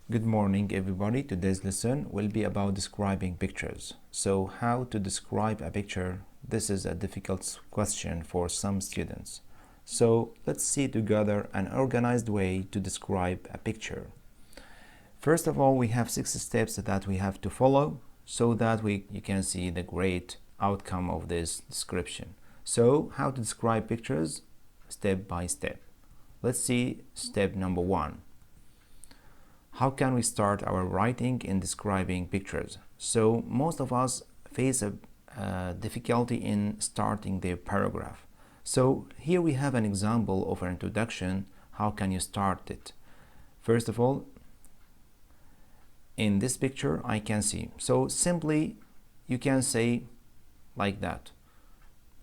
Good morning, everybody. Today's lesson will be about describing pictures. So, how to describe a picture? This is a difficult question for some students. So, let's see together an organized way to describe a picture. First of all, we have 6 steps that we have to follow so that you can see the great outcome of this description. So, how to describe pictures step by step. Let's see step number 1. How can we start our writing in describing pictures? So most of us face a difficulty in starting their paragraph. So here we have an example of an introduction. How can you start it? First of all, in this picture I can see. So simply you can say like that.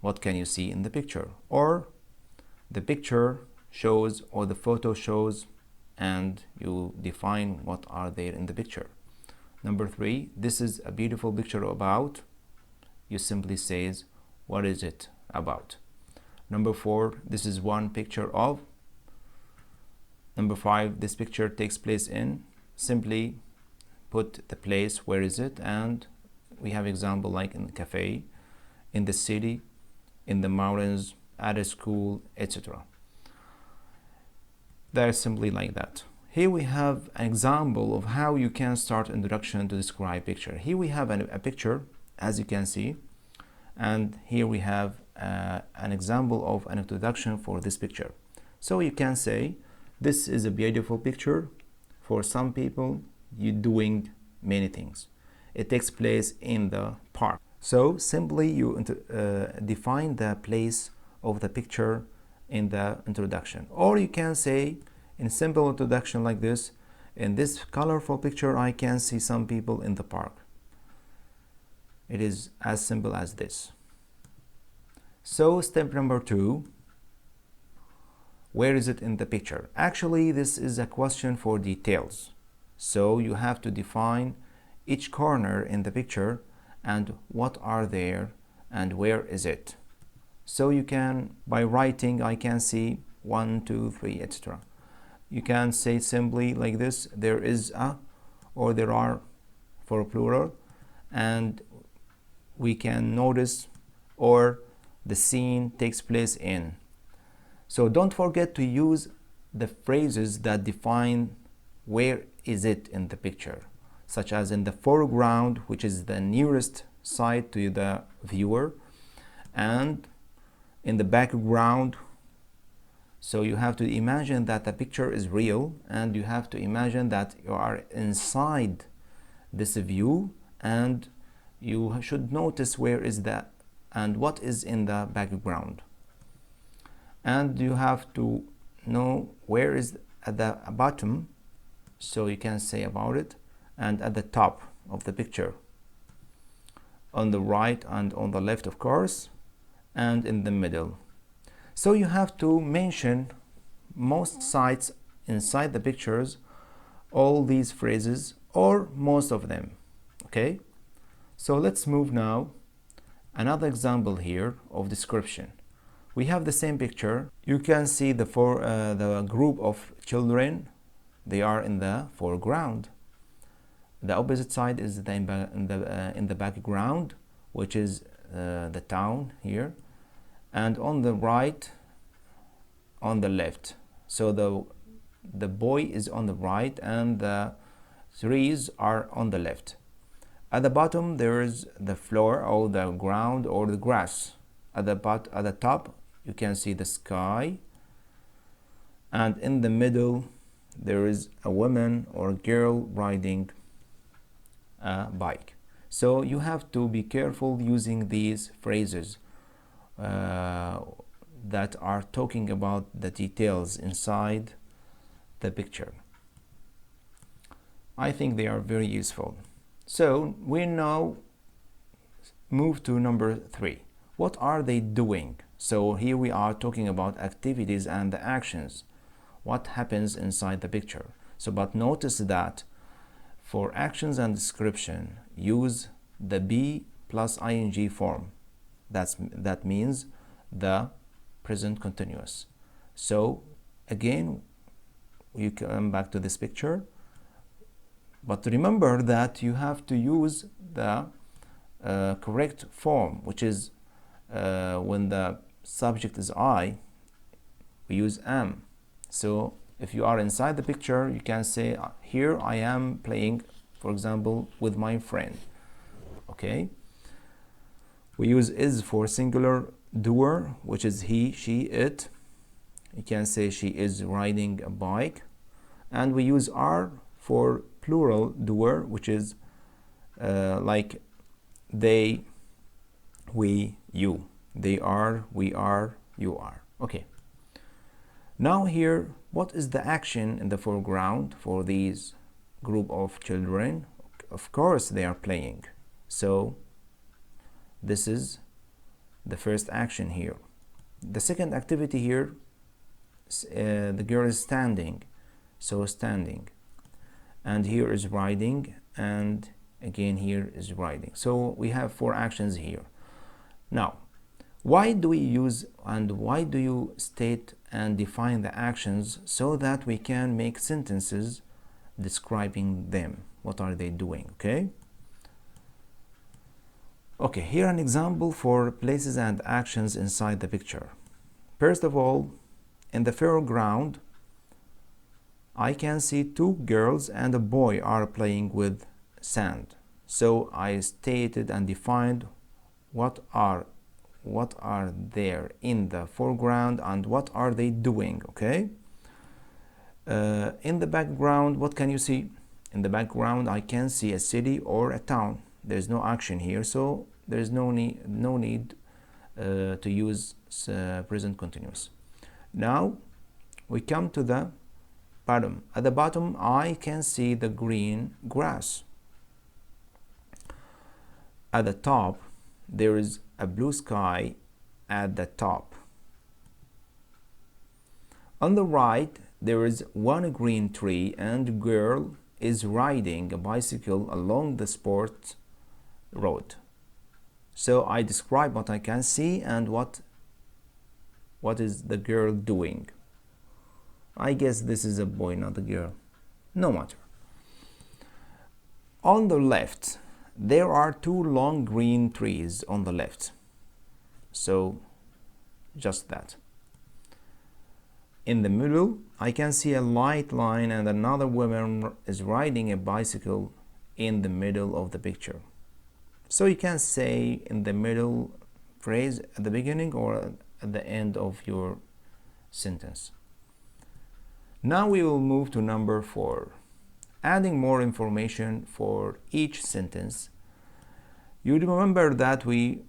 What can you see in the picture? Or the picture shows, or the photo shows, and you define what are there in the picture. Number 3, this is a beautiful picture about. You simply says what is it about. Number 4, this is one picture of. Number 5, this picture takes place in. Simply put the place, where is it, and we have example like in the cafe, in the city, in the mountains, at a school, etc. They're simply like that. Here we have an example of how you can start introduction to describe picture. Here we have a picture, as you can see, and here we have an example of an introduction for this picture. So you can say, this is a beautiful picture. For some people, you're doing many things. It takes place in the park. So simply you define the place of the picture in the introduction. Or you can say in simple introduction like this, in this colorful picture I can see some people in the park. It is as simple as this. So step number 2, where is it in the picture? Actually this is a question for details. So you have to define each corner in the picture and what are there and where is it. So you can, by writing, I can see 1, 2, 3, etc. You can say simply like this, there is a, or there are for plural, and we can notice, or the scene takes place in. So don't forget to use the phrases that define where is it in the picture, such as in the foreground, which is the nearest side to the viewer, and in the background. So you have to imagine that the picture is real, and you have to imagine that you are inside this view, and you should notice where is that and what is in the background. And you have to know where is at the bottom, so you can say about it, and at the top of the picture, on the right and on the left, of course, and in the middle. So you have to mention most sites inside the pictures, all these phrases, or most of them. Okay, so let's move now. Another example here of description. We have the same picture. You can see the group of children. They are in the foreground. The opposite side is in the background, which is the town here, and on the right, on the left. So the boy is on the right and the trees are on the left. At the bottom there is the floor or the ground or the grass. At the top you can see the sky, and in the middle there is a woman or a girl riding a bike. So you have to be careful using these phrases that are talking about the details inside the picture. I think they are very useful. So we now move to number 3. What are they doing? So here we are talking about activities and the actions. What happens inside the picture? So but notice that for actions and description, use the be plus ing form. That means the present continuous. So again, you come back to this picture. But remember that you have to use the correct form, which is when the subject is I, we use am. So if you are inside the picture, you can say, here I am playing, for example, with my friend. Okay? We use is for singular doer, which is he, she, it. You can say she is riding a bike. And we use are for plural doer, which is like they, we, you. They are, we are, you are. Okay. Now here, what is the action in the foreground for these group of children? Of course, they are playing. So this is the first action here. The second activity here, the girl is standing. So standing. And here is riding, and again here is riding. So we have 4 actions here. Now, why do we use and why do you state and define the actions so that we can make sentences describing them? What are they doing? Okay. Okay, here an example for places and actions inside the picture. First of all, in the foreground, I can see 2 girls and a boy are playing with sand. So I stated and defined what are there in the foreground and what are they doing. Okay. In the background, what can you see? In the background, I can see a city or a town. There's no action here, so there's no need to use present continuous. Now we come to the bottom. At the bottom, I can see the green grass. At the top, there is a blue sky at the top. On the right, there is one green tree and a girl is riding a bicycle along the sport road. So I describe what I can see and what is the girl doing. I guess this is a boy, not a girl. No matter. On the left, there are 2 long green trees on the left. So just that. In the middle, I can see a light line and another woman is riding a bicycle in the middle of the picture. So you can say in the middle phrase at the beginning or at the end of your sentence. Now we will move to number 4. Adding more information for each sentence. You remember that we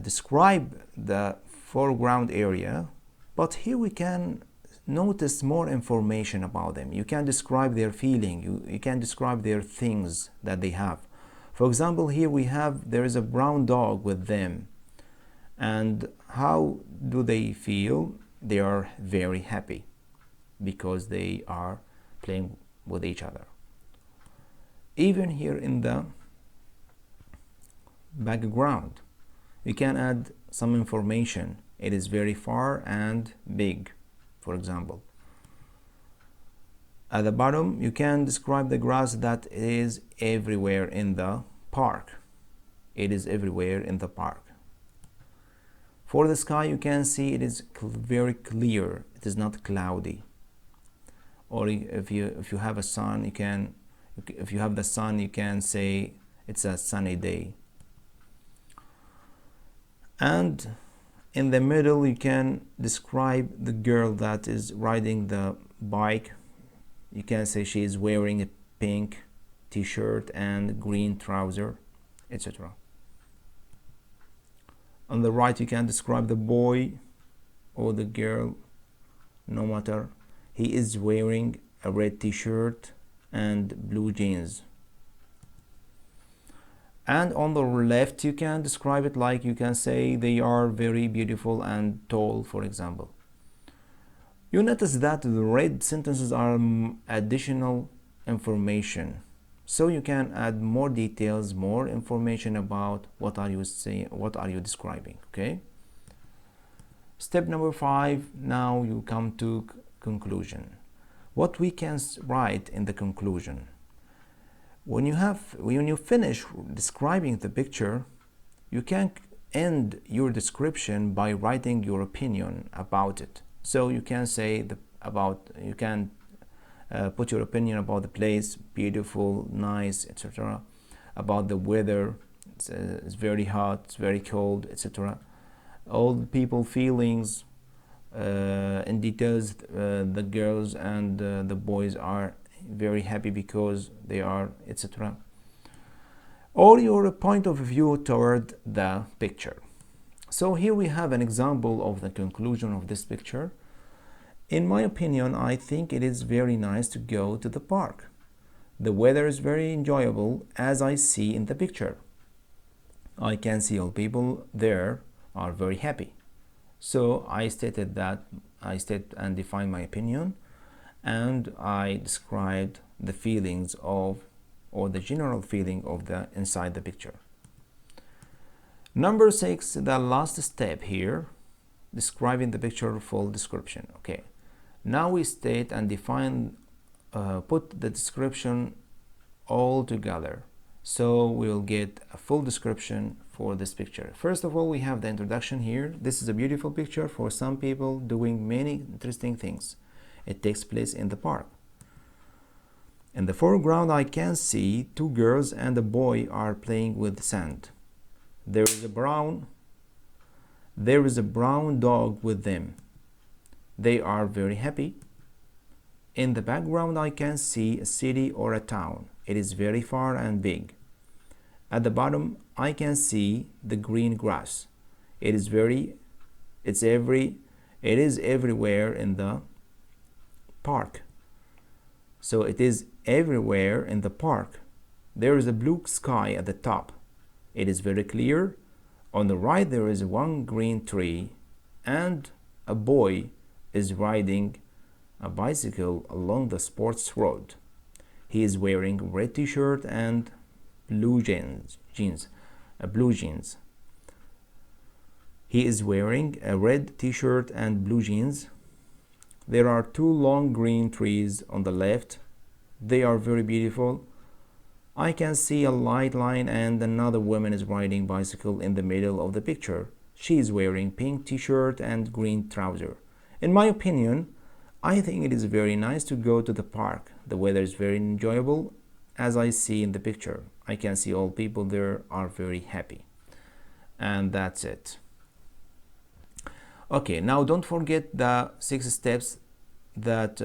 describe the foreground area, but here we can notice more information about them. You can describe their feeling, you can describe their things that they have. For example, here there is a brown dog with them. And how do they feel? They are very happy because they are playing with each other. Even here in the background, you can add some information. It is very far and big, for example. At the bottom, you can describe the grass that is everywhere in the park. It is everywhere in the park. For the sky, you can see it is very clear. It is not cloudy. Or if you have a sun, if you have the sun, you can say it's a sunny day. And in the middle, you can describe the girl that is riding the bike. You can say she is wearing a pink t-shirt and green trouser, etc. On the right, you can describe the boy or the girl, no matter. He is wearing a red t-shirt and blue jeans. And on the left, you can describe it like you can say they are very beautiful and tall, for example. You notice that the red sentences are additional information. So you can add more details, more information about what are you saying, what are you describing, okay? Step number 5, now you come to conclusion. What we can write in the conclusion. When you finish describing the picture, you can end your description by writing your opinion about it. So you can say you can put your opinion about the place, beautiful, nice, etc. About the weather, it's very hot, it's very cold, etc. All the people feelings, in details, the girls and the boys are very happy because they are, etc. Or your point of view toward the picture. So here we have an example of the conclusion of this picture. In my opinion, I think it is very nice to go to the park. The weather is very enjoyable as I see in the picture. I can see all people there are very happy. So I stated and defined my opinion, and I described the feelings of, or the general feeling of the inside the picture. Number 6, the last step here, describing the picture, full description. Okay, now we state and define, put the description all together, so we'll get a full description for this picture. First of all, we have the introduction here. This is a beautiful picture for some people doing many interesting things. It takes place in the park. In the foreground, I can see 2 girls and a boy are playing with sand. There is a brown dog with them. They are very happy. In the background, I can see a city or a town. It is very far and big. At the bottom, I can see the green grass. It is everywhere in the park. So it is everywhere in the park. There is a blue sky at the top. It is very clear. On the right, there is one green tree, and a boy is riding a bicycle along the sports road. He is wearing a red t-shirt and blue jeans. He is wearing a red t-shirt and blue jeans. There are 2 long green trees on the left. They are very beautiful. I can see a light line, and another woman is riding bicycle in the middle of the picture. She is wearing pink t-shirt and green trouser. In my opinion, I think it is very nice to go to the park. The weather is very enjoyable as I see in the picture. I can see all people there are very happy. And that's it. Okay, now don't forget the 6 steps that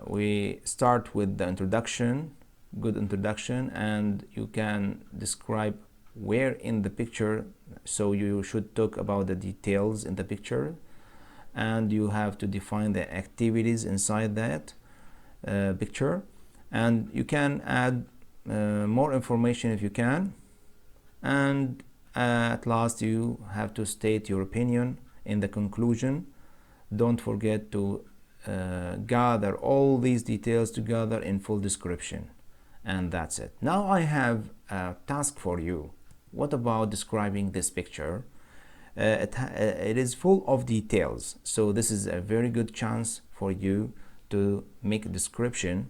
we start with the introduction, good introduction, and you can describe where in the picture, so you should talk about the details in the picture, and you have to define the activities inside that picture, and you can add more information if you can, and at last you have to state your opinion in the conclusion. Don't forget to gather all these details together in full description, and that's it. Now I have a task for you. What about describing this picture? It is full of details, so this is a very good chance for you to make a description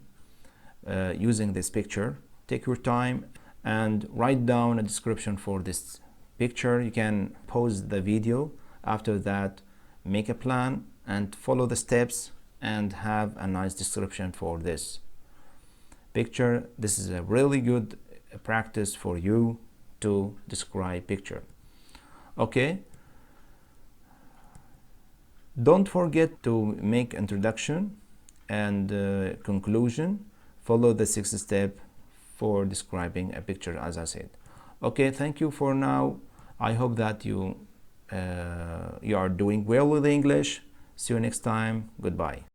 using this picture. Take your time and write down a description for this picture. You can pause the video. After that, make a plan and follow the steps and have a nice description for this picture. This is a really good practice for you to describe picture. Okay, don't forget to make introduction and conclusion. Follow the 6th step for describing a picture, as I said. Okay, thank you for now. I hope that you are doing well with English. See you next time. Goodbye.